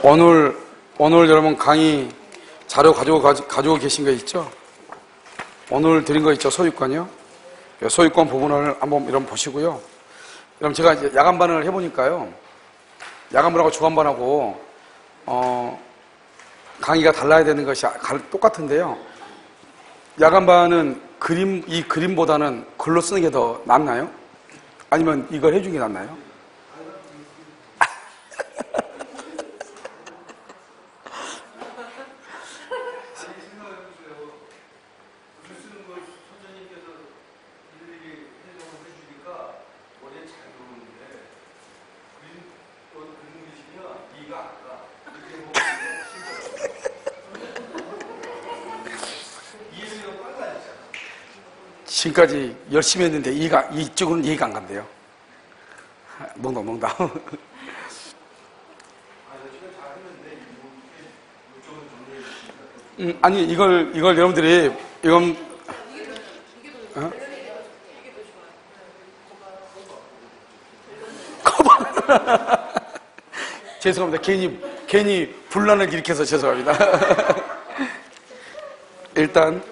오늘 여러분 강의 자료 가지고 계신 거 있죠? 오늘 드린 거 있죠? 소유권이요? 소유권 부분을 한번 여러분 보시고요. 그럼 제가 이제 야간반을 해보니까요. 야간반하고 주간반하고, 강의가 달라야 되는 것이 똑같은데요. 야간반은 이 그림보다는 글로 쓰는 게 더 낫나요? 아니면 이걸 해주는 게 낫나요? 지금까지 열심히 했는데 이쪽은 이해가 안 간대요. 농담. 아니, 이걸 여러분들이, 이건, 죄송합니다. 괜히 분란을 일으켜서 죄송합니다. 일단,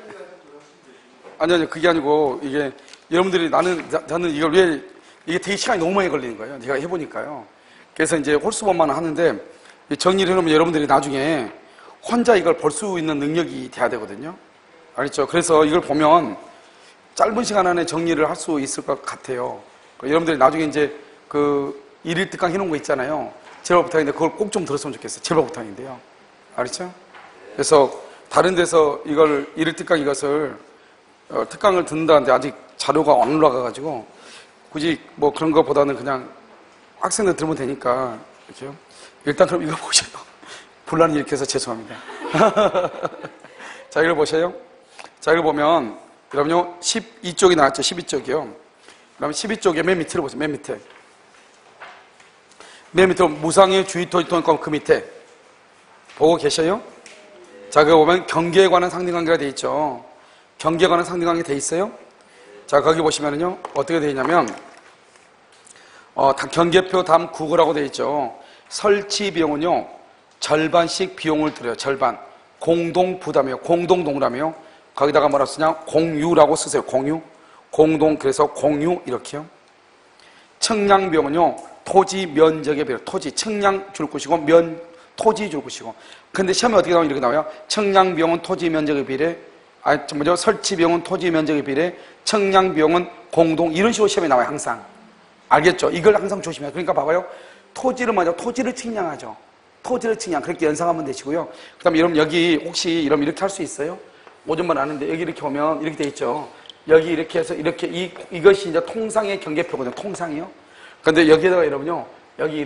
아니요, 그게 아니고, 이게, 여러분들이 나는 이걸 이게 되게 시간이 너무 많이 걸리는 거예요. 제가 해보니까요. 그래서 이제 홀수본만 하는데, 정리를 해놓으면 여러분들이 나중에 혼자 이걸 볼 수 있는 능력이 돼야 되거든요. 알겠죠? 그래서 이걸 보면 짧은 시간 안에 정리를 할 수 있을 것 같아요. 여러분들이 나중에 이제 일일 특강 해놓은 거 있잖아요. 제발 부탁인데 그걸 꼭 좀 들었으면 좋겠어요. 제발 부탁인데요. 알겠죠? 그래서 다른 데서 일일 특강 이것을 특강을 듣는다는데 아직 자료가 안 올라가가지고 굳이 뭐 그런 것보다는 그냥 학생들 들으면 되니까 그렇죠? 일단 그럼 이거 보셔요. 분란을 일으켜서 죄송합니다. 자, 이걸 보세요. 자, 이걸 보면 그러면요 12쪽이 나왔죠. 12쪽이요. 그러면 12쪽에 맨 밑으로 보세요. 맨 밑에 무상의 주의토 그 밑에 보고 계셔요? 자, 그거 보면 경계에 관한 상대관계가 돼 있죠. 경계에 관한 상대관계 돼 있어요? 자, 거기 보시면은요, 어떻게 돼 있냐면, 경계표 다음 국어라고 돼 있죠. 설치 비용은요, 절반씩 비용을 들여요. 절반. 공동 부담이에요. 공동 동그라미요. 거기다가 뭐라 쓰냐? 공유라고 쓰세요. 그래서 공유, 이렇게요. 측량 비용은요, 토지 면적의 비율. 측량 줄 것이고, 토지 줄 것이고. 근데 시험에 어떻게 나오면 이렇게 나와요? 측량 비용은 토지 면적의 비례, 설치 비용은 토지 면적의 비례, 측량 비용은 공동, 이런 식으로 시험에 나와요, 항상. 알겠죠? 이걸 항상 조심해요. 그러니까 봐봐요. 토지를 측량하죠. 그렇게 연상하면 되시고요. 그 다음에 여러분, 여기 혹시 이렇게 할 수 있어요? 오전만 아는데, 여기 이렇게 오면 이렇게 돼 있죠. 여기 이렇게 해서 이것이 이제 통상의 경계표거든요. 통상이요. 근데 여기에다가 여러분요, 여기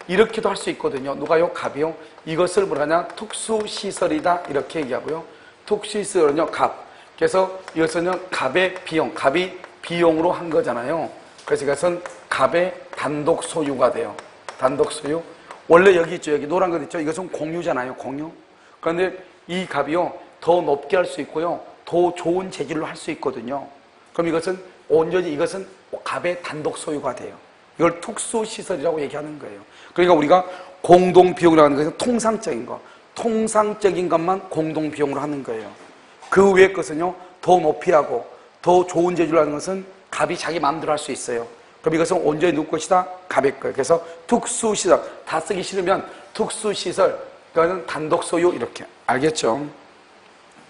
이렇게도 할 수 있거든요. 누가요? 갑이요. 이것을 뭐라냐? 특수시설이다. 이렇게 얘기하고요. 특수시설은요, 갑. 그래서 이것은요, 갑의 비용. 갑이 비용으로 한 거잖아요. 그래서 이것은 갑의 단독 소유가 돼요. 단독 소유. 원래 여기 있죠. 여기 노란 거 있죠. 이것은 공유잖아요. 공유. 그런데 이 갑이요, 더 높게 할 수 있고요. 더 좋은 재질로 할 수 있거든요. 그럼 이것은 온전히 갑의 단독 소유가 돼요. 이걸 특수시설이라고 얘기하는 거예요. 그러니까 우리가 공동비용이라고 하는 것은 통상적인 것만 공동비용으로 하는 거예요. 그 외의 것은요, 더 높이 하고 더 좋은 재질로 하는 것은 갑이 자기 마음대로 할 수 있어요. 그럼 이것은 온전히 누구 것이다? 갑의 거예요. 그래서 특수시설, 다 쓰기 싫으면 특수시설, 그거는 단독 소유, 이렇게. 알겠죠?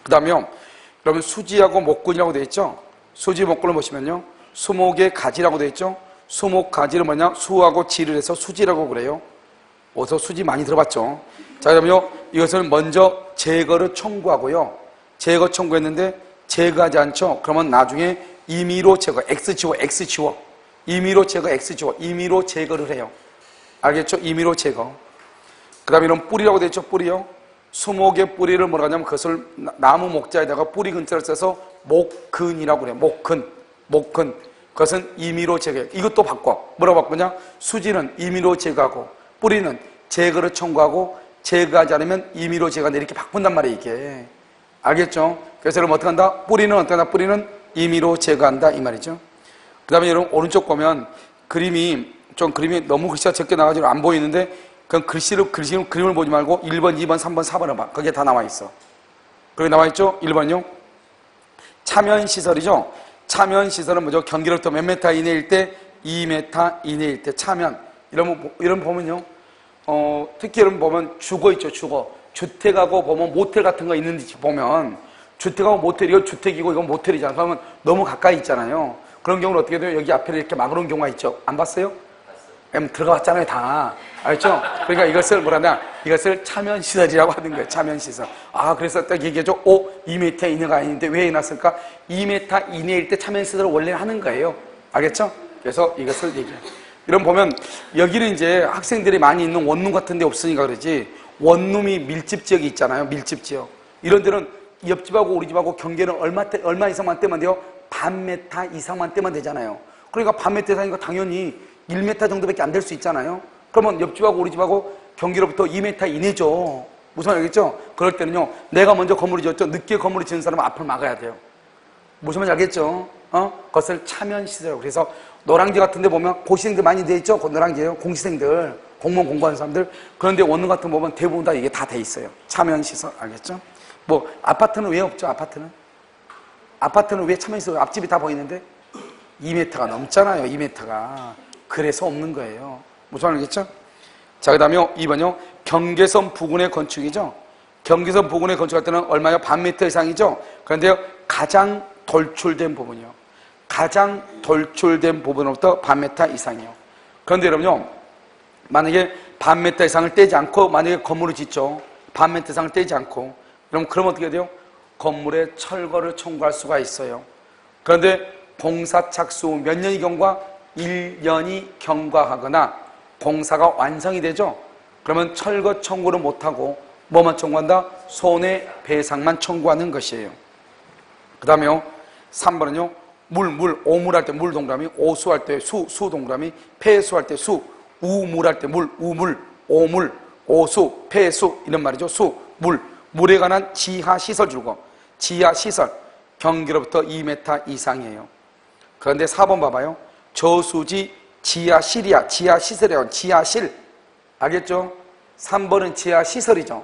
그 다음에 여러분 수지하고 목근이라고 되어 있죠? 수지 목근을 보시면요, 수목의 가지라고 되어 있죠? 수목 가지를 뭐냐? 수하고 지를 해서 수지라고 그래요. 어디서 수지 많이 들어봤죠? 자, 그러면요, 이것을 먼저 제거를 청구하고요. 제거 청구했는데 제거하지 않죠? 그러면 나중에 임의로 제거, X 지워. 임의로 제거, X 지워. 임의로 제거를 해요. 알겠죠? 임의로 제거. 그 다음에 이런 뿌리라고 되어 있죠? 뿌리요. 수목의 뿌리를 뭐라고 하냐면 그것을 나무 목자에다가 뿌리 근자를 써서 목근이라고 그래요. 목근. 그것은 임의로 제거해요. 이것도 바꿔. 뭐라고 바꾸냐? 수지는 임의로 제거하고, 뿌리는 제거를 청구하고, 제거하지 않으면 임의로 제거한다. 이렇게 바꾼단 말이에요, 이게. 알겠죠? 그래서 여러분 어떻게 한다? 뿌리는 어떻게 한다? 뿌리는 임의로 제거한다. 이 말이죠. 그 다음에 여러분 오른쪽 보면 그림이 좀 그림이 너무 글씨가 적게 나와가지고 안 보이는데, 그럼 그림을 보지 말고 1번, 2번, 3번, 4번을 봐. 거기에 다 나와 있어. 거기 나와 있죠? 1번요. 차면시설이죠? 차면시설은 뭐죠? 경기로부터 몇 메타 이내일 때? 2m 이내일 때 차면. 이런 보면요. 특히 여러분 보면 주거 있죠, 주거. 주택하고 보면 모텔 같은 거 있는지 보면, 주택하고 모텔, 이거 주택이고 이건 모텔이잖아. 그러면 너무 가까이 있잖아요. 그런 경우는 어떻게 돼요? 여기 앞에 이렇게 막아놓은 경우가 있죠. 안 봤어요? 들어가 봤잖아요, 다. 알죠? 그러니까 이것을 뭐라냐? 이것을 차면시설이라고 하는 거예요, 차면시설. 아, 그래서 딱 얘기하죠. 2m 이내가 아닌데 왜 해놨을까? 2m 이내일 때 차면시설을 원래 하는 거예요. 알겠죠? 그래서 이것을 얘기해요. 이런 보면, 여기는 이제 학생들이 많이 있는 원룸 같은 데 없으니까 그러지, 원룸이 밀집 지역이 있잖아요, 밀집 지역. 이런 데는 옆집하고 우리 집하고 경계는 얼마 이상만 떼면 돼요? 반 메타 이상만 떼면 되잖아요. 그러니까 반 메타 이상이니까 당연히 1m 정도밖에 안 될 수 있잖아요. 그러면 옆집하고 우리 집하고 경계로부터 2m 이내죠. 무슨 말 알겠죠? 그럴 때는요, 내가 먼저 건물을 지었죠. 늦게 건물을 지은 사람은 앞을 막아야 돼요. 무슨 말인지 알겠죠? 그것을 차면시설이라고. 그래서 노량지 같은 데 보면 고시생들 많이 돼 있죠? 노량지에요. 공시생들, 공무원 공부하는 사람들. 그런데 원룸 같은 거 보면 대부분 다 이게 다 돼 있어요. 차면시설. 알겠죠? 뭐 아파트는 왜 없죠? 아파트는 왜 차면시설? 앞집이 다 보이는데 2m가 넘잖아요. 2m가. 그래서 없는 거예요. 무슨 말 알겠죠? 자, 그 다음에 2번요. 경계선 부근의 건축이죠. 경계선 부근의 건축할 때는 얼마요? 반 미터 이상이죠. 그런데요, 가장 돌출된 부분이요. 가장 돌출된 부분으로부터 반 미터 이상이요. 그런데 여러분요, 만약에 반 미터 이상을 떼지 않고 만약에 건물을 짓죠. 반 미터 이상을 떼지 않고 그럼 어떻게 돼요? 건물에 철거를 청구할 수가 있어요. 그런데 공사 착수 후 몇 년이 경과? 1년이 경과하거나 공사가 완성이 되죠. 그러면 철거 청구를 못하고 뭐만 청구한다? 손해배상만 청구하는 것이에요. 그 다음에요, 3번은요, 오물할 때 물 동그라미, 오수할 때 수 동그라미, 폐수할 때 수, 우물할 때 우물, 오물, 오수, 폐수 이런 말이죠. 물에 관한 지하시설 줄거, 지하시설 경계로부터 2m 이상이에요. 그런데 4번 봐봐요. 저수지 지하실이야. 지하시설이야. 지하실. 알겠죠? 3번은 지하시설이죠.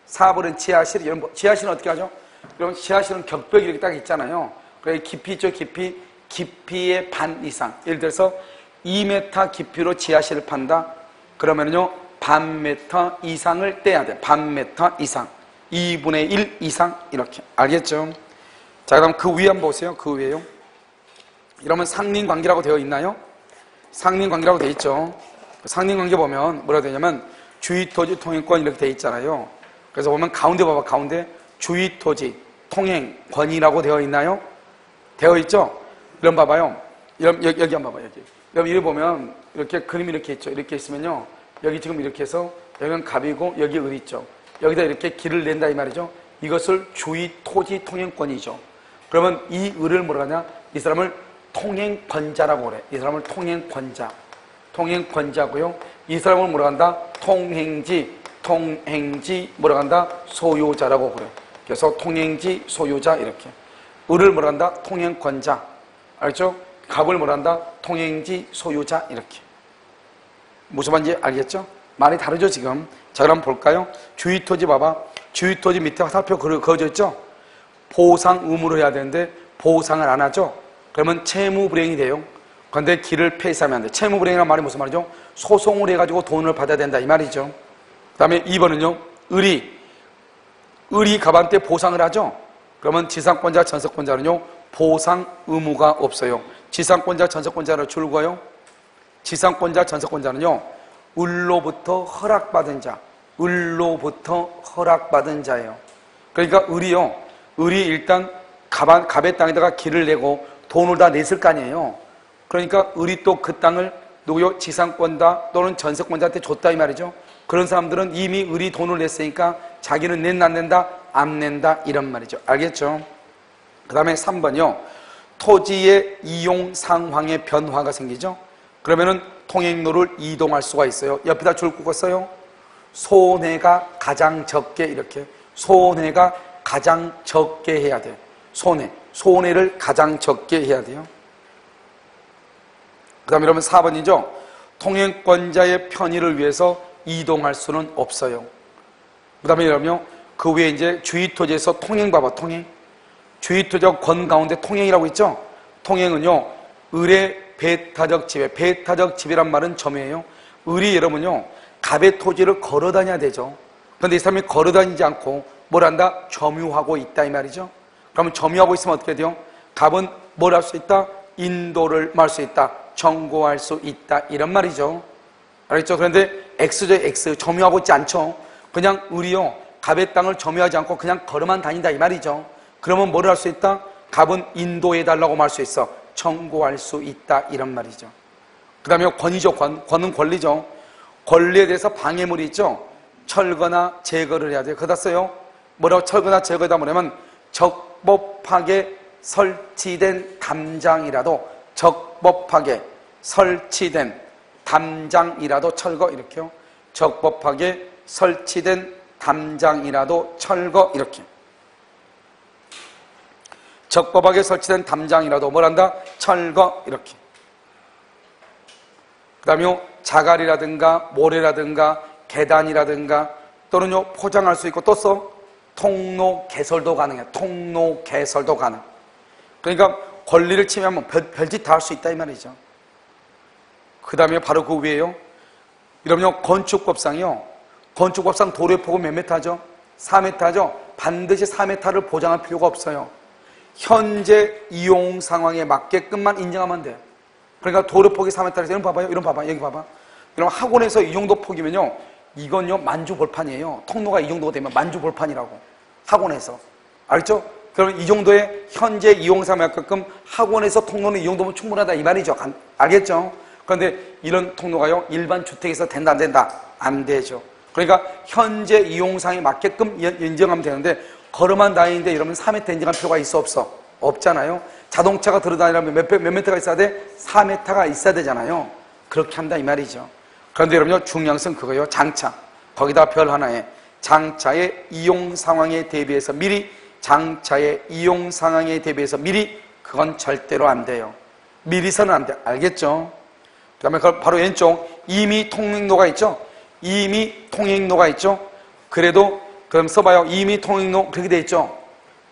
4번은 지하실. 이런 지하실은 어떻게 하죠? 그럼 지하실은 격벽이 이렇게 딱 있잖아요. 그래 깊이 있죠. 깊이의 반 이상. 예를 들어서 2m 깊이로 지하실을 판다. 그러면은요, 반 메터 이상을 떼야 돼. 반 메터 이상. 2분의 1 이상. 이렇게. 알겠죠? 자, 그럼 그 위에 한번 보세요. 그 위에요. 이러면 상린관계라고 되어 있나요? 상린관계라고 되어 있죠. 상린관계 보면 뭐라고 되냐면 주의토지 통행권 이렇게 되어 있잖아요. 그래서 보면 가운데 봐봐. 가운데 주의토지 통행권이라고 되어 있나요? 되어 있죠? 이런 봐봐요. 여기 한번 봐봐요. 여기 보면 이렇게 그림이 이렇게 있죠. 이렇게 있으면요, 여기 지금 이렇게 해서 여기는 갑이고 여기 을 있죠. 여기다 이렇게 길을 낸다 이 말이죠. 이것을 주의토지 통행권이죠. 그러면 이 을을 뭐라 하냐? 이 사람을 통행권자라고 그래. 이 사람을 통행권자고요. 이 사람을 뭐라 한다? 통행지 뭐라 한다? 소유자라고 그래. 그래서 통행지 소유자 이렇게. 을을 뭐라 한다? 통행권자. 알죠? 갑을 뭐라 한다? 통행지 소유자 이렇게. 무슨 말인지 알겠죠? 말이 다르죠 지금. 자, 그럼 볼까요? 주의토지 봐봐. 주의토지 밑에 화살표 그어져 있죠? 보상 의무로 해야 되는데 보상을 안 하죠? 그러면 채무불이행이 돼요. 그런데 길을 폐쇄하면 안 돼. 채무불이행이란 말이 무슨 말이죠? 소송을 해가지고 돈을 받아야 된다 이 말이죠. 그 다음에 2번은요, 을이 갑한테 보상을 하죠. 그러면 지상권자, 전세권자는요, 보상 의무가 없어요. 지상권자, 전세권자를 줄거요. 지상권자, 전세권자는요, 을로부터 허락받은 자예요. 그러니까 을이 일단 갑의 땅에다가 길을 내고 돈을 다 냈을 거 아니에요. 그러니까 을이 또 그 땅을 누구요? 지상권자 또는 전세권자한테 줬다 이 말이죠. 그런 사람들은 이미 을이 돈을 냈으니까 자기는 낸다 안 낸다? 안 낸다 이런 말이죠. 알겠죠? 그 다음에 3번이요. 토지의 이용 상황의 변화가 생기죠. 그러면은 통행로를 이동할 수가 있어요. 옆에다 줄 긋었어요. 손해가 가장 적게 이렇게. 손해가 가장 적게 해야 돼요. 손해를 가장 적게 해야 돼요. 그 다음에 이러면 4번이죠. 통행권자의 편의를 위해서 이동할 수는 없어요. 그 다음에 여러분요, 그 위에 이제 주의토지에서 통행 봐봐, 통행. 주의토지와 권 가운데 통행이라고 있죠? 통행은요, 을의 배타적 지배, 배타적 지배란 말은 점이에요. 을이 여러분요, 갑의 토지를 걸어 다녀야 되죠. 그런데 이 사람이 걸어 다니지 않고 뭘 한다? 점유하고 있다, 이 말이죠. 그러면 점유하고 있으면 어떻게 돼요? 갑은 뭘 할 수 있다? 인도를 말 수 있다. 청구할 수 있다. 이런 말이죠. 알겠죠? 그런데 X죠, X. 점유하고 있지 않죠. 그냥 을이요, 갑의 땅을 점유하지 않고 그냥 걸어만 다닌다, 이 말이죠. 그러면 뭘 할 수 있다? 갑은 인도해달라고 말 수 있어. 청구할 수 있다, 이런 말이죠. 그 다음에 권이죠, 권은 권리죠. 권리에 대해서 방해물이 있죠. 철거나 제거를 해야 돼요. 그러다 써요. 뭐라고 철거나 제거하다 뭐냐면 적법하게 설치된 담장이라도, 적법하게 설치된 담장이라도 철거, 이렇게요. 적법하게 설치된 담장이라도 철거, 이렇게. 적법하게 설치된 담장이라도 뭘 한다? 철거, 이렇게. 그 다음에 자갈이라든가 모래라든가 계단이라든가 또는요 포장할 수 있고 또 써 통로 개설도 가능해. 통로 개설도 가능. 그러니까 권리를 침해하면 별짓 다 할 수 있다, 이 말이죠. 그 다음에 바로 그 위에요, 이러면요 건축법상이요, 건축법상 도로의 폭은 몇 미터죠? 4m죠. 반드시 4m를 보장할 필요가 없어요. 현재 이용 상황에 맞게끔만 인정하면 돼요. 그러니까 도로 폭이 4m라서 이런 봐봐요. 이런 봐봐. 여기 봐봐. 이런 학원에서 이 정도 폭이면요, 이건요 만주볼판이에요. 통로가 이 정도가 되면 만주볼판이라고. 학원에서. 알겠죠? 그럼 이 정도의 현재 이용 상황에 맞게끔 학원에서 통로는 이 정도면 충분하다, 이 말이죠. 알겠죠? 그런데 이런 통로가요 일반 주택에서 된다, 안 된다? 안 되죠. 그러니까 현재 이용 상황에 맞게끔 인정하면 되는데, 걸어만 다니는데 이러면 4m 인정할 필요가 있어, 없어? 없잖아요. 자동차가 들어다니려면 몇 m가 있어야 돼? 4m가 있어야 되잖아요. 그렇게 한다, 이 말이죠. 그런데 여러분요, 중요한 것은 그거예요. 장차. 거기다 별 하나에 장차의 이용 상황에 대비해서 미리, 장차의 이용 상황에 대비해서 미리, 그건 절대로 안 돼요. 미리서는 안 돼. 알겠죠? 그 다음에 바로 왼쪽, 이미 통행로가 있죠? 이미 통행로가 있죠? 그래도 그럼 써봐요. 이미 통행로 그렇게 돼 있죠?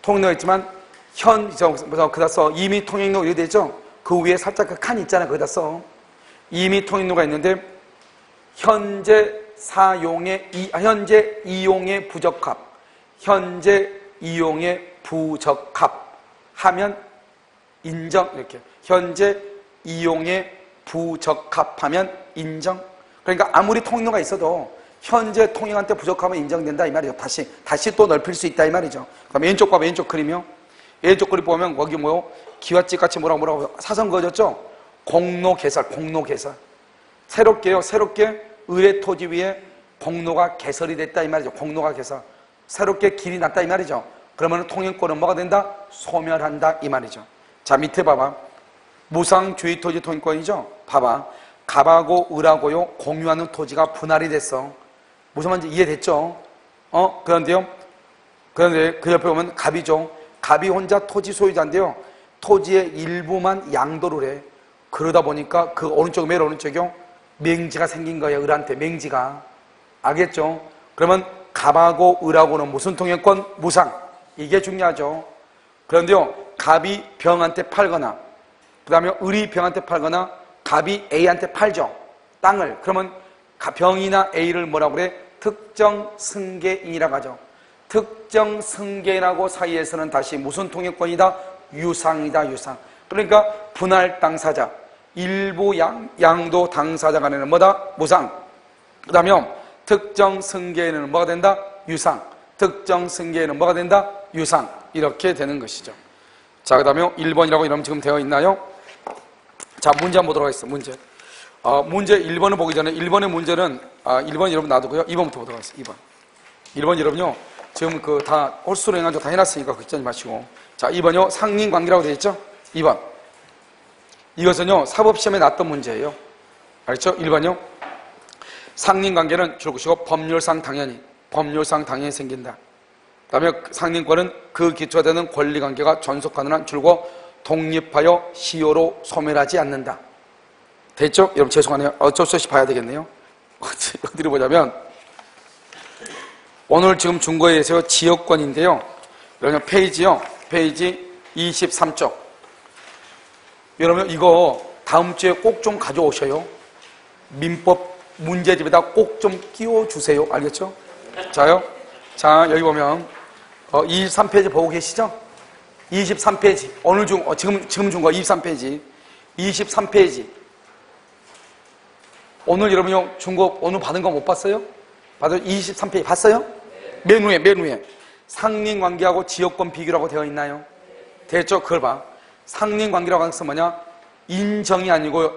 통행로가 있지만 그다 써. 이미 통행로 이렇게 돼 있죠? 그 위에 살짝 그 칸 있잖아요. 거기다 써. 이미 통행로가 있는데 현재 이용에 부적합, 현재 이용에 부적합 하면 인정, 이렇게. 현재 이용에 부적합하면 인정. 그러니까 아무리 통행로가 있어도 현재 통행한테 부족하면 인정된다, 이 말이죠. 다시 또 넓힐 수 있다, 이 말이죠. 그럼 왼쪽 봐, 왼쪽 그림이요. 왼쪽 그림 보면 거기 뭐요? 기와집 같이 뭐라고 사선 그어졌죠? 공로 개설. 새롭게 을의 토지 위에 공로가 개설이 됐다, 이 말이죠. 공로가 개설. 새롭게 길이 났다, 이 말이죠. 그러면 통행권은 뭐가 된다? 소멸한다, 이 말이죠. 자, 밑에 봐봐. 무상주의 토지 통행권이죠? 봐봐. 갑하고 을하고요 공유하는 토지가 분할이 됐어. 무슨 말인지 이해됐죠? 그런데 그 옆에 보면 갑이죠. 갑이 혼자 토지 소유자인데요, 토지의 일부만 양도를 해. 그러다 보니까 그 오른쪽, 맨 오른쪽이요, 맹지가 생긴 거예요. 을한테 맹지가. 알겠죠? 그러면 갑하고 을하고는 무슨 통행권? 무상. 이게 중요하죠. 그런데요, 갑이 병한테 팔거나, 그 다음에 을이 병한테 팔거나, 갑이 A한테 팔죠, 땅을. 그러면 병이나 A를 뭐라고 그래? 특정 승계인이라고 하죠. 특정 승계인하고 사이에서는 다시 무슨 통행권이다? 유상이다, 유상. 그러니까 분할 당사자, 일부 양도 당사자 간에는 뭐다? 무상. 그 다음에 특정 승계인은 뭐가 된다? 유상. 특정 승계인은 뭐가 된다? 유상. 이렇게 되는 것이죠. 자, 그 다음에 1번이라고 이러면 지금 되어 있나요? 자, 문제 한번 보도록 하겠습니다. 문제 1번을 보기 전에 1번의 문제는 1번 여러분 놔두고요. 2번부터 보도록 하겠습니다. 2번 여러분요, 지금 그 다 홀수로 해가지고 다 해놨으니까 걱정하지 마시고. 자, 2번요, 상린관계라고 되어 있죠? 2번. 이것은요, 사법시험에 났던 문제예요. 알겠죠? 1번요. 상린관계는 줄고시고 법률상 당연히 생긴다. 그 다음에 상린권은 그 기초가 되는 권리관계가 존속하는 한 줄고 독립하여 시효로 소멸하지 않는다. 됐죠? 여러분 죄송하네요. 어쩔 수 없이 봐야 되겠네요. 어디로 보자면 오늘 지금 준 거에 대해서 지역권인데요. 여러분 페이지요. 페이지 23쪽. 여러분 이거 다음 주에 꼭 좀 가져오셔요. 민법 문제집에다 꼭 좀 끼워주세요. 알겠죠? 자요. 자 여기 보면 23페이지 보고 계시죠? 23페이지 오늘 지금 준 거 23페이지 23페이지 오늘 여러분이 준 거 오늘 받은 거 못 봤어요? 23페이지 봤어요? 맨 위에 상린관계하고 지역권 비교라고 되어 있나요? 됐죠? 그걸 봐. 상린관계라고 하는 것은 뭐냐? 인정이 아니고요.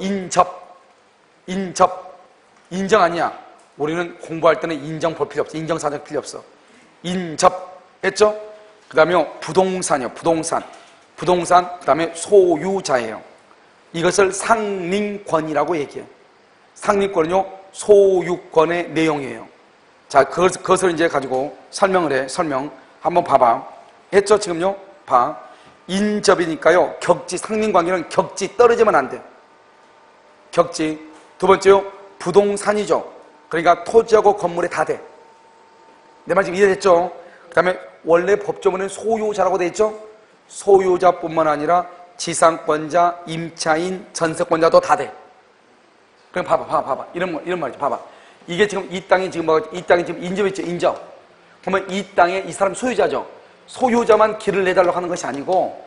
인정 아니야. 우리는 공부할 때는 인정 볼 필요 없어. 인정사정 필요 없어. 인접했죠? 그 다음에 부동산이요. 부동산 그 다음에 소유자예요. 이것을 상린권이라고 얘기해요. 상린권은요 소유권의 내용이에요. 자 그것을 이제 가지고 설명을 해. 설명 한번 봐봐. 했죠? 지금요? 봐. 인접이니까요 격지 상린관계는 격지 떨어지면 안 돼. 격지. 두 번째요 부동산이죠. 그러니까 토지하고 건물에 다 돼. 내 말 지금 이해됐죠? 그 다음에 원래 법조문은 소유자라고 돼 있죠? 소유자뿐만 아니라 지상권자, 임차인, 전세권자도 다 돼. 그럼 봐봐. 이런 말이죠. 봐봐. 이게 지금 이 땅이 지금 인접했죠? 인접. 그러면 이 땅에 이 사람 소유자죠? 소유자만 길을 내달라고 하는 것이 아니고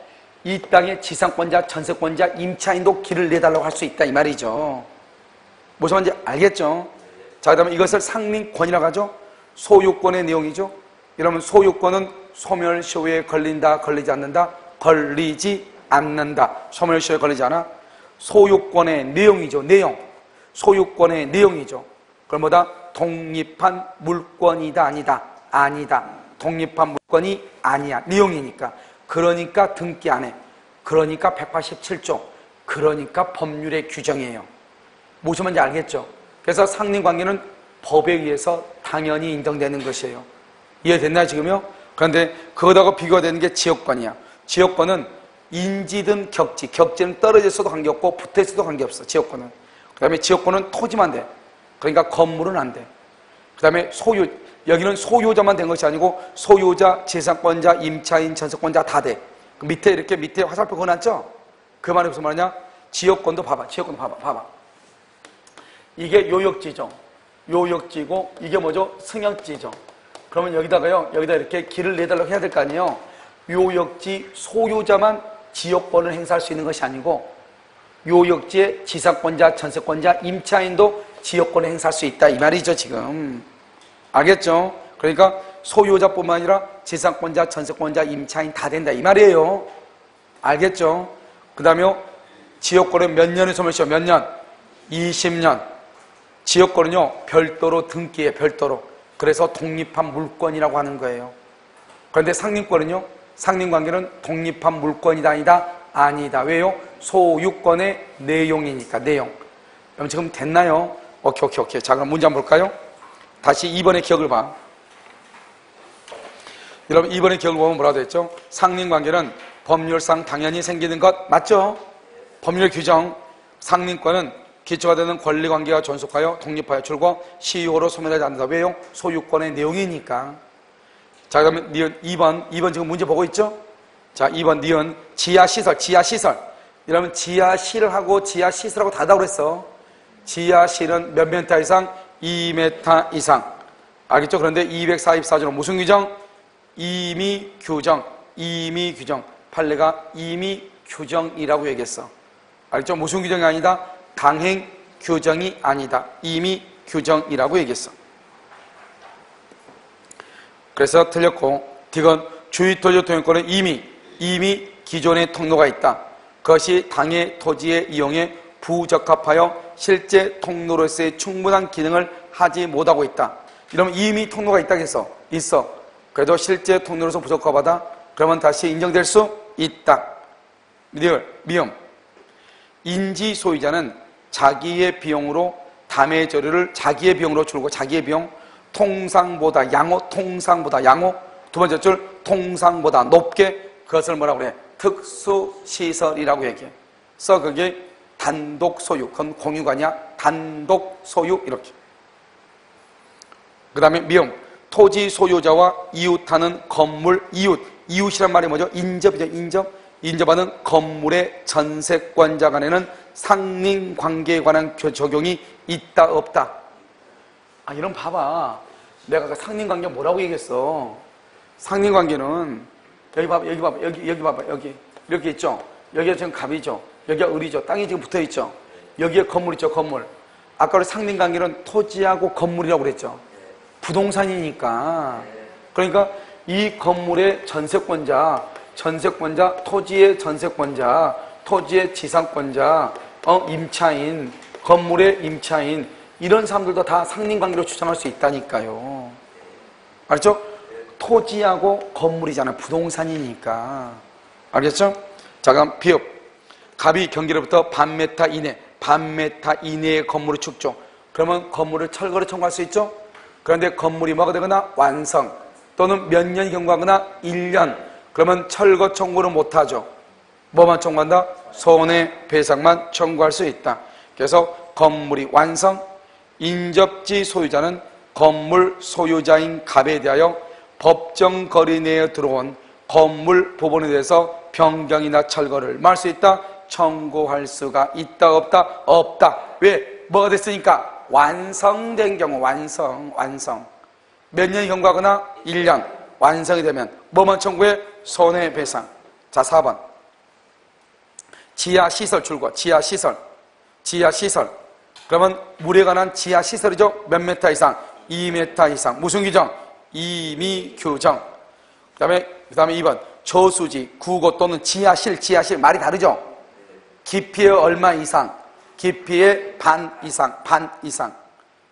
이 땅에 지상권자, 전세권자, 임차인도 길을 내달라고 할 수 있다 이 말이죠. 무슨 말인지 알겠죠? 자, 그 다음에 이것을 상린권이라고 하죠? 소유권의 내용이죠? 이러면 소유권은 소멸시효에 걸린다, 걸리지 않는다? 걸리지 않는다. 소멸시효에 걸리지 않아? 소유권의 내용이죠. 내용. 소유권의 내용이죠. 그럼 뭐다? 독립한 물권이다, 아니다? 아니다. 독립한 물권이 아니야. 내용이니까. 그러니까 등기 안 해. 그러니까 187조. 그러니까 법률의 규정이에요. 무슨 말인지 알겠죠? 그래서 상린관계는 법에 의해서 당연히 인정되는 것이에요. 이해됐나요 지금요? 그런데 그거하고 비교가 되는 게 지역권이야. 지역권은 인지든 격지. 격지는 떨어져 있어도 관계없고 붙어 있어도 관계없어. 지역권은. 그 다음에 지역권은 토지만 돼. 그러니까 건물은 안 돼. 그 다음에 소유. 여기는 소유자만 된 것이 아니고 소유자, 지상권자, 임차인, 전세권자 다 돼. 그 밑에 이렇게 밑에 화살표 그어놨죠? 그 말이 무슨 말이냐? 지역권도 봐봐. 지역권도 봐봐. 이게 요역지죠. 요역지고 이게 뭐죠? 승역지죠. 그러면 여기다 이렇게 길을 내달라고 해야 될 거 아니에요? 요역지 소유자만 지역권을 행사할 수 있는 것이 아니고 요역지의 지상권자, 전세권자, 임차인도 지역권을 행사할 수 있다 이 말이죠 지금. 알겠죠? 그러니까 소유자뿐만 아니라 지상권자, 전세권자, 임차인 다 된다 이 말이에요. 알겠죠? 그 다음에 지역권은 몇 년에 소멸시효? 몇 년? 20년. 지역권은요 별도로 등기해. 별도로. 그래서 독립한 물권이라고 하는 거예요. 그런데 상린권은요 상린관계는 독립한 물권이다 아니다? 아니다. 왜요? 소유권의 내용이니까. 내용. 그럼 지금 됐나요? 오케이. 자 그럼 문제 한번 볼까요? 다시 2번의 기억을 봐. 여러분 2번의 기억을 보면 뭐라고 했죠? 상린관계는 법률상 당연히 생기는 것 맞죠? 법률 규정. 상린권은 기초가 되는 권리관계가 존속하여 독립하여 줄고 시효로 소멸하지 않는다. 왜요? 소유권의 내용이니까. 자 그러면 니은 2번 지금 문제 보고 있죠? 자 2번 니은 지하시설. 여러분 지하실하고 지하시설하고 다르다고 그랬어. 지하실은 몇 m 이상? 2m 이상. 알겠죠? 그런데 244조는 무슨 규정? 임의 규정. 판례가 임의 규정이라고 얘기했어. 알겠죠? 무슨 규정이 아니다? 강행 규정이 아니다. 임의 규정이라고 얘기했어. 그래서 틀렸고 디건 주의토지 통행권은 이미 기존의 통로가 있다. 그것이 당의 토지의 이용에 부적합하여 실제 통로로서의 충분한 기능을 하지 못하고 있다. 이러면 이미 통로가 있다고 했어. 있어. 그래도 실제 통로로서 부적합하다. 그러면 다시 인정될 수 있다. 미음. 인지 소유자는 자기의 비용으로 담의 재료를 자기의 비용으로 줄고 자기의 비용 통상보다 양호 두 번째 줄 통상보다 높게 그것을 뭐라고 그래? 특수시설이라고 얘기해. 그래서 그게 단독 소유. 그건 공유가 아니야. 단독 소유. 이렇게. 그 다음에 미음. 토지 소유자와 이웃하는 건물 이웃. 이웃이란 말이 뭐죠? 인접이죠. 인접. 인접하는 건물의 전세권자 간에는 상린관계에 관한 적용이 있다 없다. 아, 이런 봐봐. 내가 아까 상린관계 뭐라고 얘기했어? 상린관계는 여기 봐봐. 여기 봐봐. 여기 봐봐. 여기 이렇게 있죠. 여기가 지금 갑이죠. 여기가 을이죠. 땅이 지금 붙어 있죠. 여기에 건물 있죠. 건물. 아까 우리 상린관계는 토지하고 건물이라고 그랬죠. 부동산이니까. 그러니까 이 건물의 전세권자, 토지의 전세권자, 토지의 지상권자, 임차인, 건물의 임차인, 이런 사람들도 다 상린관계로 주장할 수 있다니까요. 알죠? 토지하고 건물이잖아요. 부동산이니까. 알겠죠? 자, 그럼 비읍. 갑이 경계로부터 반메타 이내, 반메타 이내의 건물을 축조. 그러면 건물을 철거를 청구할 수 있죠? 그런데 건물이 뭐가 되거나 완성, 또는 몇 년이 경과하거나 1년, 그러면 철거 청구를 못하죠. 뭐만 청구한다? 손해배상만 청구할 수 있다. 그래서 건물이 완성, 인접지 소유자는 건물 소유자인 갑에 대하여 법정 거리 내에 들어온 건물 부분에 대해서 변경이나 철거를 할 수 있다? 청구할 수가 있다 없다? 없다. 왜? 뭐가 됐으니까? 완성된 경우. 완성. 몇 년이 경과하거나 1년. 완성이 되면 뭐만 청구해? 손해배상. 자, 4번. 지하시설 출고. 지하시설. 그러면 물에 관한 지하시설이죠. 몇 메타 이상? 2m 이상. 무슨 규정? 임의 규정. 그 다음에 2번. 저수지, 구고 또는 지하실. 말이 다르죠? 깊이의 얼마 이상? 깊이의 반 이상.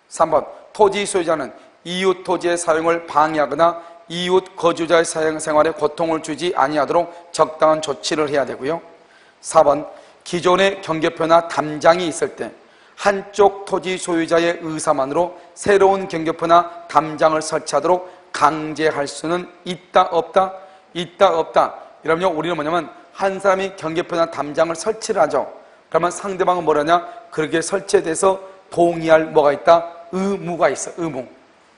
3번. 토지 소유자는 이웃 토지의 사용을 방해하거나 이웃 거주자의 생활에 고통을 주지 아니하도록 적당한 조치를 해야 되고요. 4번. 기존의 경계표나 담장이 있을 때 한쪽 토지 소유자의 의사만으로 새로운 경계표나 담장을 설치하도록 강제할 수는 있다 없다? 있다 없다. 이러면요, 우리는 뭐냐면 한 사람이 경계표나 담장을 설치를 하죠. 그러면 상대방은 뭐라냐? 그렇게 설치에 대해서 동의할 뭐가 있다? 의무가 있어. 의무.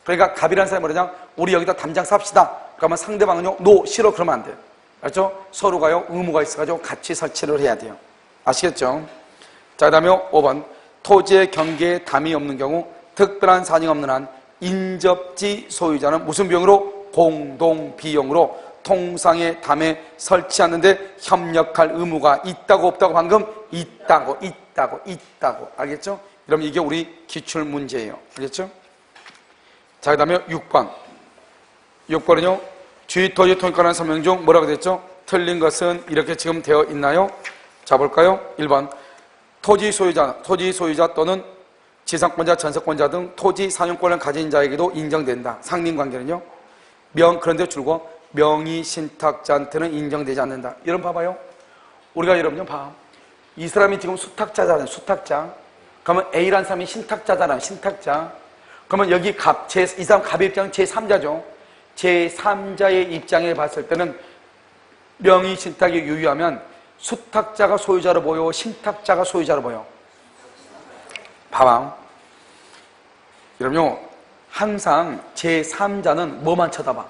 그러니까 갑이라는 사람이 뭐라냐? 우리 여기다 담장 삽시다. 그러면 상대방은요, 노, 싫어. 그러면 안 돼요. 알죠? 서로가요, 의무가 있어가지고 같이 설치를 해야 돼요. 아시겠죠? 자, 그 다음에 5번. 토지의 경계에 담이 없는 경우 특별한 사정이 없는 한 인접지 소유자는 무슨 비용으로? 공동 비용으로 통상의 담에 설치하는데 협력할 의무가 있다고 없다고? 방금 있다고. 알겠죠? 그럼 이게 우리 기출 문제예요. 알겠죠? 자, 그 다음에 6번은요, 주의토지 통일권한 설명 중 뭐라고 됐죠? 틀린 것은 이렇게 지금 되어 있나요? 자, 볼까요? 1번. 토지 소유자 또는 지상권자, 전세권자 등 토지 사용권을 가진 자에게도 인정된다. 상린관계는요. 그런데 줄고 명의 신탁자한테는 인정되지 않는다. 여러분 봐봐요. 우리가 여러분요, 봐. 이 사람이 지금 수탁자잖아요. 수탁자. 그러면 A라는 사람이 신탁자잖아요. 신탁자. 그러면 여기 이 사람 갑의 입장은 제3자죠. 제3자의 입장에 봤을 때는 명의 신탁이 유효하면 수탁자가 소유자로 보여? 신탁자가 소유자로 보여? 봐봐. 여러분요, 항상 제3자는 뭐만 쳐다봐?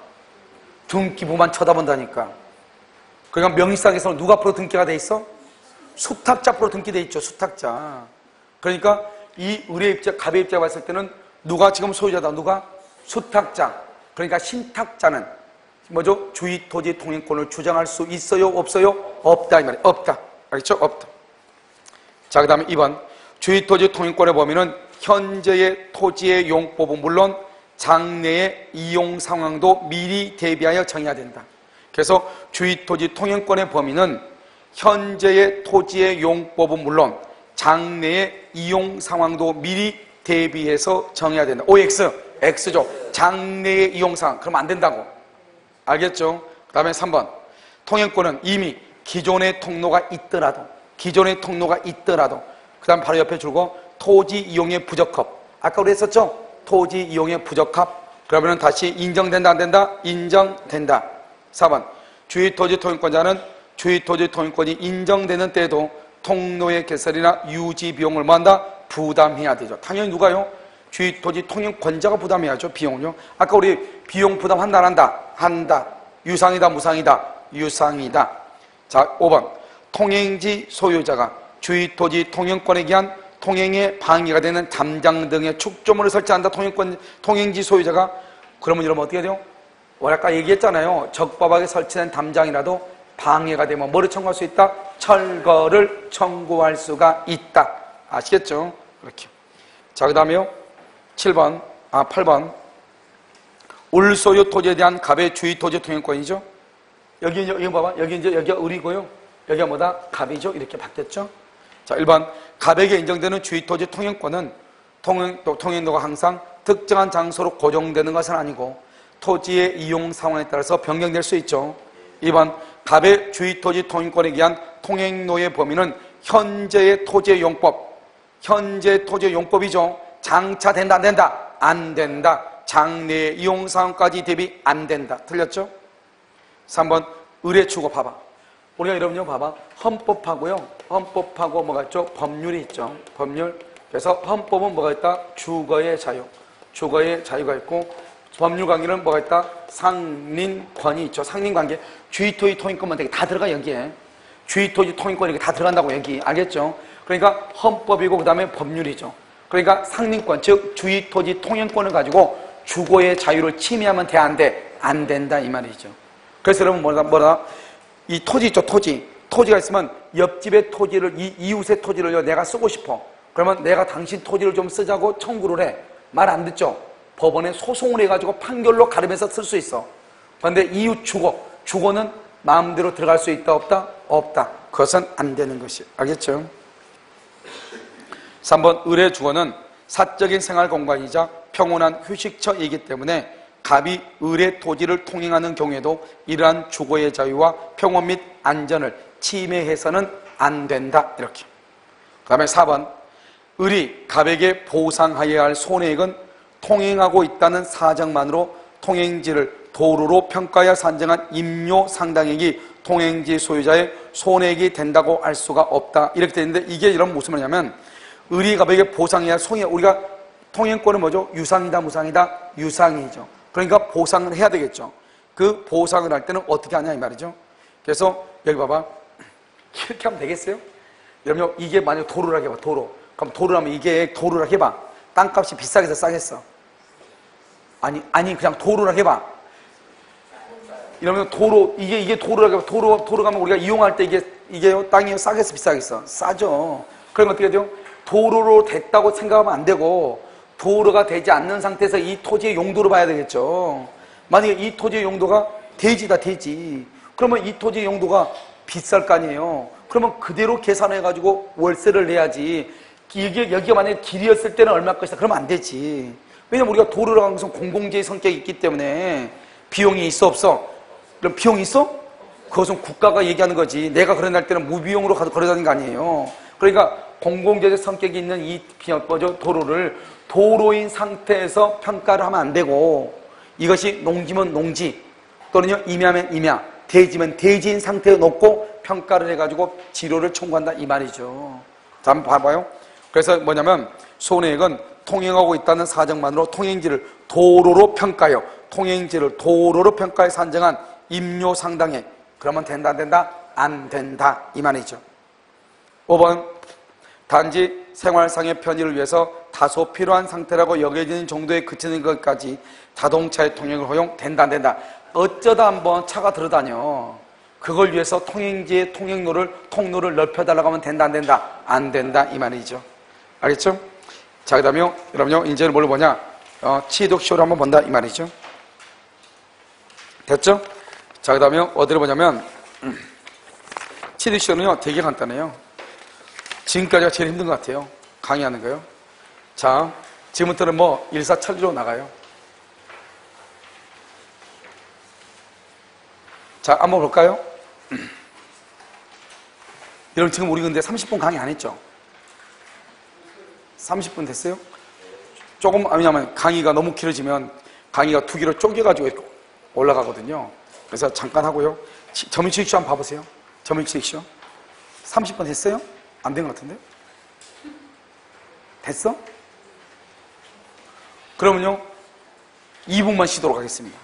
등기부만 쳐다본다니까. 그러니까 명의상에서는 누가 앞으로 등기가 돼 있어? 수탁자 앞으로 등기돼 있죠. 수탁자. 그러니까 이 을의 입장, 갑의 입장에 봤을 때는 누가 지금 소유자다? 누가? 수탁자. 그러니까 신탁자는 뭐죠? 주의토지 통행권을 주장할 수 있어요? 없어요? 없다 이 말이에요. 없다. 알겠죠? 없다. 자, 그 다음에 2번. 주의토지 통행권의 범위는 현재의 토지의 용법은 물론 장래의 이용 상황도 미리 대비하여 정해야 된다. 그래서 주의토지 통행권의 범위는 현재의 토지의 용법은 물론 장래의 이용 상황도 미리 대비해서 정해야 된다. OX, X죠. 장래의 이용 상황. 그러면 안 된다고. 알겠죠? 그 다음에 3번. 통행권은 이미 기존의 통로가 있더라도 그 다음 바로 옆에 줄고 토지 이용의 부적합. 아까 우리 했었죠? 토지 이용의 부적합. 그러면 다시 인정된다 안 된다? 인정된다. 4번. 주의토지 통행권자는 주의토지 통행권이 인정되는 때에도 통로의 개설이나 유지 비용을 뭐 한다? 부담해야 되죠. 당연히 누가요? 주의 토지 통행권자가 부담해야죠. 비용을요. 아까 우리 비용 부담한다 안 한다? 한다. 유상이다 무상이다? 유상이다. 자, 5번 통행지 소유자가 주의 토지 통행권에 기한 통행에 방해가 되는 담장 등의 축조물을 설치한다. 통행지 소유자가. 그러면 여러분 어떻게 돼요? 아까 얘기했잖아요. 적법하게 설치된 담장이라도 방해가 되면 뭐를 청구할 수 있다? 철거를 청구할 수가 있다. 아시겠죠? 이렇게. 자, 그 다음에요. 8번. 울소유 토지에 대한 갑의 주의 토지 통행권이죠. 여기 봐봐. 여기가 을이고요. 여기가 뭐다? 갑이죠. 이렇게 바뀌었죠. 자, 1번. 갑에게 인정되는 주의 토지 통행권은 통행로가 항상 특정한 장소로 고정되는 것은 아니고 토지의 이용 상황에 따라서 변경될 수 있죠. 2번. 갑의 주의 토지 통행권에 의한 통행로의 범위는 현재의 토지의 용법이죠. 장차 된다, 안 된다? 안 된다. 장래 이용 상황까지 대비 안 된다. 틀렸죠? 3번. 의뢰 추구 봐봐. 우리가 여러분요 봐봐. 헌법하고 뭐가 있죠? 법률이 있죠. 법률. 그래서 헌법은 뭐가 있다? 주거의 자유. 주거의 자유가 있고 법률 관계는 뭐가 있다? 상린권이 있죠. 상린관계. 주의토지 통행권만 되게 다 들어가 여기에. 주의토지 통행권이 이렇게 다 들어간다고 여기. 알겠죠? 그러니까 헌법이고 그 다음에 법률이죠. 그러니까 상린권, 즉 주의토지 통행권을 가지고 주거의 자유를 침해하면 돼, 안 돼? 안 된다 이 말이죠. 그래서 여러분 뭐라? 이 토지 있죠, 토지가 있으면 옆집의 토지를, 이웃의 토지를 내가 쓰고 싶어. 그러면 내가 당신 토지를 좀 쓰자고 청구를 해. 말 안 듣죠? 법원에 소송을 해가지고 판결로 가르면서 쓸 수 있어. 그런데 이웃 주거는 마음대로 들어갈 수 있다, 없다? 없다. 그것은 안 되는 것이. 알겠죠? 3번 의뢰 주거는 사적인 생활 공간이자 평온한 휴식처이기 때문에 갑이 의뢰 토지를 통행하는 경우에도 이러한 주거의 자유와 평온 및 안전을 침해해서는 안 된다. 이렇게. 그 다음에 4번 을이 갑에게 보상하여야 할 손해액은 통행하고 있다는 사정만으로 통행지를 도로로 평가하여 산정한 임료 상당액이 통행지 소유자의 손해액이 된다고 할 수가 없다. 이렇게 되는데 이게 이런 무슨 말이냐면 을이 갑에게 보상해야 할 손해, 우리가 통행권은 뭐죠? 유상이다 무상이다? 유상이죠. 그러니까 보상을 해야 되겠죠. 그 보상을 할 때는 어떻게 하냐 이 말이죠. 그래서 여기 봐봐. 이렇게 하면 되겠어요? 여러분 이게 만약 도로라고 해봐. 도로. 그럼 도로라면 이게 도로라고 해봐. 땅값이 비싸겠어 싸겠어? 아니 그냥 도로라고 해봐. 이러면 도로, 이게 도로라고 해봐. 도로 가면 우리가 이용할 때 이게 땅이 싸겠어 비싸겠어? 싸죠. 그러면 어떻게 돼요? 도로로 됐다고 생각하면 안 되고 도로가 되지 않는 상태에서 이 토지의 용도로 봐야 되겠죠. 만약에 이 토지의 용도가 대지다 대지. 그러면 이 토지의 용도가 비쌀 거 아니에요. 그러면 그대로 계산해가지고 월세를 내야지. 여기가 만약에 길이었을 때는 얼마 것이다. 그러면 안 되지. 왜냐면 우리가 도로라고 하는 것은 공공재의 성격이 있기 때문에 비용이 있어 없어? 그럼 비용이 있어? 그것은 국가가 얘기하는 거지. 내가 거래할 때는 무비용으로 거래하는 거 아니에요. 그러니까 공공재적 성격이 있는 이 도로를 도로인 상태에서 평가를 하면 안 되고 이것이 농지면 농지 또는요 임야면 임야, 대지면 대지인 상태에 놓고 평가를 해가지고 지료를 청구한다 이 말이죠. 자, 한번 봐봐요. 그래서 뭐냐면 손해액은 통행하고 있다는 사정만으로 통행지를 도로로 평가하여 산정한 임료 상당액. 그러면 된다 안 된다? 안 된다 이 말이죠. 5번 단지 생활상의 편의를 위해서 다소 필요한 상태라고 여겨지는 정도에 그치는 것까지 자동차의 통행을 허용된다 안 된다? 어쩌다 한번 차가 들어다녀. 그걸 위해서 통행지의 통로를 넓혀달라고 하면 된다 안 된다? 안 된다 이 말이죠. 알겠죠? 자, 그 다음에 여러분요 이제는 뭘 보냐? 취득시효를 한번 본다 이 말이죠. 됐죠? 자, 그 다음에 어디를 보냐면 취득시효는요 되게 간단해요. 지금까지가 제일 힘든 것 같아요. 강의하는 거요. 자, 지금부터는 뭐 일사천리로 나가요. 자, 한번 볼까요? 여러분 지금 우리 근데 30분 강의 안 했죠? 30분 됐어요? 조금, 왜냐면 강의가 너무 길어지면 강의가 두 개로 쪼개가지고 이렇게 올라가거든요. 그래서 잠깐 하고요. 점유취득시효 한번 봐보세요. 점유취득시효 30분 됐어요? 안 된 것 같은데? 됐어? 그러면요 2분만 쉬도록 하겠습니다.